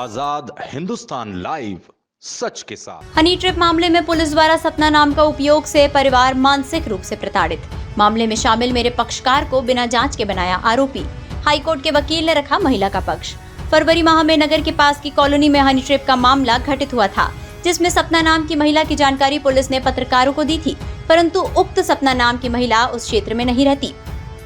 आजाद Hindustan live, सच के साथ। Honey trip मामले में पुलिस द्वारा सपना नाम का उपयोग से परिवार मानसिक रूप से प्रताड़ित। मामले में शामिल मेरे पक्षकार को बिना जांच के बनाया आरोपी। हाईकोर्ट के वकील ने रखा महिला का पक्ष। फरवरी माह में नगर के पास की कॉलोनी में हनी ट्रिप का मामला घटित हुआ था, जिसमें सपना नाम की महिला की जानकारी पुलिस ने पत्रकारों को दी थी, परंतु उक्त सपना नाम की महिला उस क्षेत्र में नहीं रहती।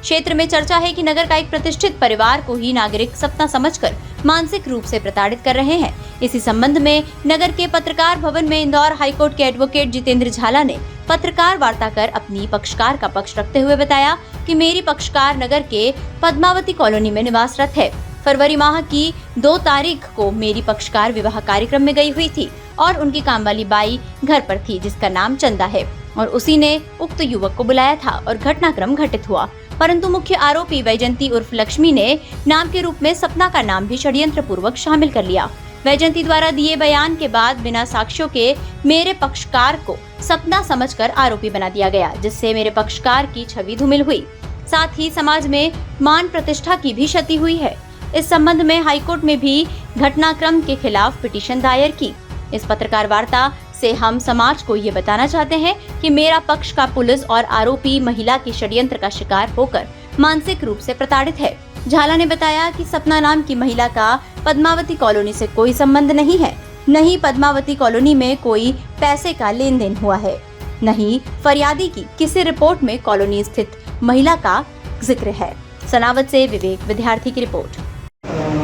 क्षेत्र में चर्चा है कि नगर का एक प्रतिष्ठित परिवार को ही नागरिक सपना समझकर मानसिक रूप से प्रताड़ित कर रहे हैं। इसी संबंध में नगर के पत्रकार भवन में इंदौर हाईकोर्ट के एडवोकेट जितेंद्र झाला ने पत्रकार वार्ता कर अपनी पक्षकार का पक्ष रखते हुए बताया कि मेरी पक्षकार नगर के पद्मावती कॉलोनी में निवासरत है। फरवरी माह की 2 तारीख को मेरी पक्षकार विवाह कार्यक्रम में गई हुई थी और उनकी कामवाली बाई घर पर थी, जिसका नाम चंदा है, और उसी ने उक्त युवक को बुलाया था और घटनाक्रम घटित हुआ। परंतु मुख्य आरोपी वैजंती उर्फ लक्ष्मी ने नाम के रूप में सपना का नाम भी षड्यंत्र पूर्वक शामिल कर लिया। वैजंती द्वारा दिए बयान के बाद बिना साक्ष्यों के मेरे पक्षकार को सपना समझकर आरोपी बना दिया गया, जिससे मेरे पक्षकार की छवि धूमिल हुई। साथ ही समाज में मान प्रतिष्ठा की भी क्षति हुई है। इस संबंध में हाईकोर्ट में भी घटनाक्रम के खिलाफ पिटीशन दायर की। इस पत्रकार वार्ता से हम समाज को ये बताना चाहते हैं कि मेरा पक्ष का पुलिस और आरोपी महिला की षड्यंत्र का शिकार होकर मानसिक रूप से प्रताड़ित है। झाला ने बताया कि सपना नाम की महिला का पद्मावती कॉलोनी से कोई संबंध नहीं है, नहीं पद्मावती कॉलोनी में कोई पैसे का लेन देन हुआ है, नहीं फरियादी की किसी रिपोर्ट में कॉलोनी स्थित महिला का जिक्र है। सनावत से विवेक विद्यार्थी की रिपोर्ट।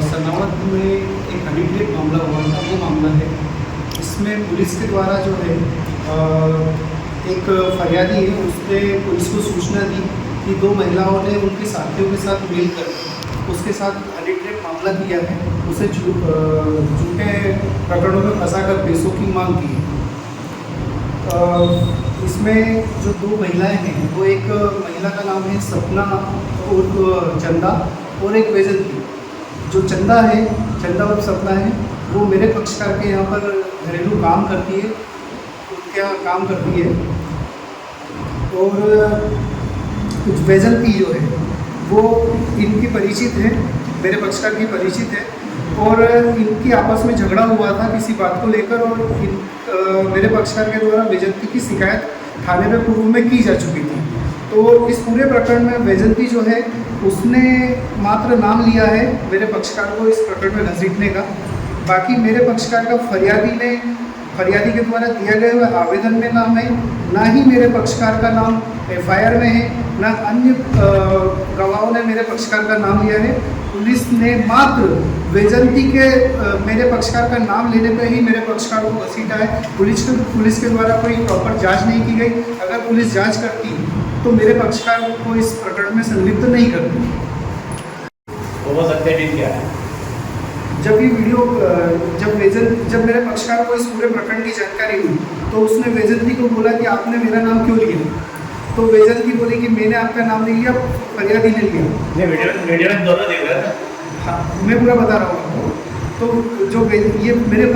सनावत में एक हनी ट्रिप मामला हुआ था, वो मामला है। इसमें पुलिस के द्वारा जो है एक फरियादी है, उसने पुलिस को सूचना दी कि 2 महिलाओं ने उनके साथियों के साथ मिलकर उसके साथ हनी ट्रिप मामला किया है, उसे झूठे प्रकरणों में फंसाकर पैसों की मांग की है। इसमें जो 2 महिलाएं हैं, वो एक महिला का नाम है सपना और चंदा, और एक वैजंती। जो चंदा है, चंदा और सपना है, वो मेरे पक्षकार के यहाँ पर घरेलू काम करती है, क्या काम करती है। और वैजंती जो है वो इनकी परिचित है, मेरे पक्षकार की परिचित है, और इनकी आपस में झगड़ा हुआ था किसी बात को लेकर, और मेरे पक्षकार के द्वारा वैजंती की शिकायत थाने में पूर्व में की जा चुकी थी। तो इस पूरे प्रकरण में वैजंती जो है उसने मात्र नाम लिया है मेरे पक्षकार को इस प्रकरण में घसीटने का। बाकी मेरे पक्षकार का फरियादी के द्वारा दिया गए हुए आवेदन में नाम है, ना ही मेरे पक्षकार का नाम एफआईआर में है, ना अन्य गवाहों ने मेरे पक्षकार का नाम लिया है। पुलिस ने मात्र वैजंती के मेरे पक्षकार का नाम लेने पर ही मेरे पक्षकार को घसीटा है। पुलिस के द्वारा कोई प्रॉपर जांच नहीं की गई। अगर पुलिस जांच करती तो मेरे पक्षकार को इस प्रकरण में संलिप्त नहीं करती। वो सत्यापित क्या है? जब ये वीडियो जब मेरे पक्षकार को इस पूरे प्रकरण की जानकारी हुई तो उसने वैजंती को बोला कि आपने मेरा नाम क्यों लिया। तो वैजंती बोली कि मैंने आपका नाम नहीं लिया, फरियादी ने लिया। वीडियो में दोनों देख रहे हैं। हाँ, मैं पूरा बता रहा हूँ आपको। तो जो ये मेरे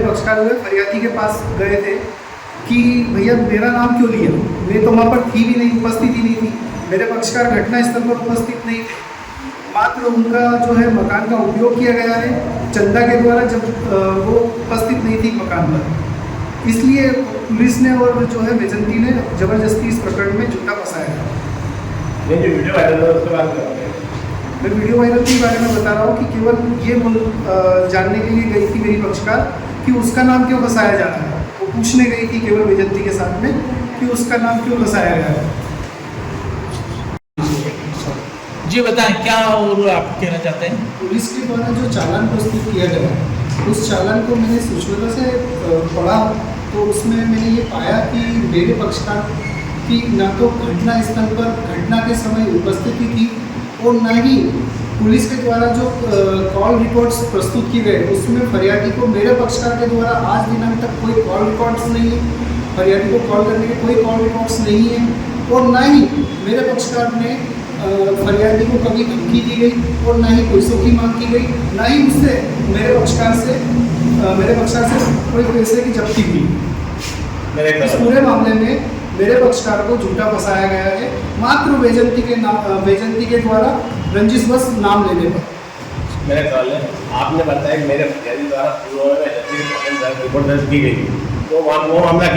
पक्षकार हुए फरियादी के पास गए थे कि भैया मेरा नाम क्यों लिया, मैं तो वहाँ पर थी भी नहीं, उपस्थित ही नहीं थी। मेरे पक्षकार घटनास्थल पर उपस्थित नहीं थे, मात्र उनका जो है मकान का उपयोग किया गया है चंदा के द्वारा, जब वो उपस्थित नहीं थी मकान पर। इसलिए पुलिस ने और जो है वैजंती ने जबरदस्ती इस प्रकरण में झूठा फंसाया है। जो वीडियो वायरल हुआ उसके बाद मैं वीडियो वायरल के बारे में बता रहा हूँ कि केवल ये जानने के लिए गई थी मेरी पक्षकार कि उसका नाम क्यों फंसाया जा रहा है। वो पूछने गई थी केवल वैजंती के साथ में कि उसका नाम क्यों फंसाया गया है। जी बताएं, क्या और आप कहना चाहते हैं? पुलिस के द्वारा जो चालान प्रस्तुत किया गया है, उस चालान को मैंने सूक्ष्मता से पढ़ा तो उसमें मैंने ये पाया कि मेरे पक्षकार की ना तो घटना स्थल पर घटना के समय उपस्थिति थी, और न ही पुलिस के द्वारा जो कॉल रिकॉर्ड्स प्रस्तुत किए गए उसमें फरियादी को मेरे पक्षकार के द्वारा आज दिनांक तक कोई कॉल रिकॉर्ड्स नहीं है, फरियादी को कॉल करने के कोई कॉल रिकॉर्ड्स नहीं है, और न ही मेरे पक्षकार ने फरियादी को कभी धमकी दी गई और ना ही पैसों की मांग की गई, ना ही उससे मेरे पक्षकार से कोई पैसे की जब्ती हुई। इस पूरे मामले में मेरे पक्षकार को झूठा फंसाया गया है, मात्र वैजंती के द्वारा रंजिश बस नाम लेने पर। मेरा सवाल है, आपने बताया कि मेरे फरियादी द्वारा रिपोर्ट दर्ज की गई, तो वो मामला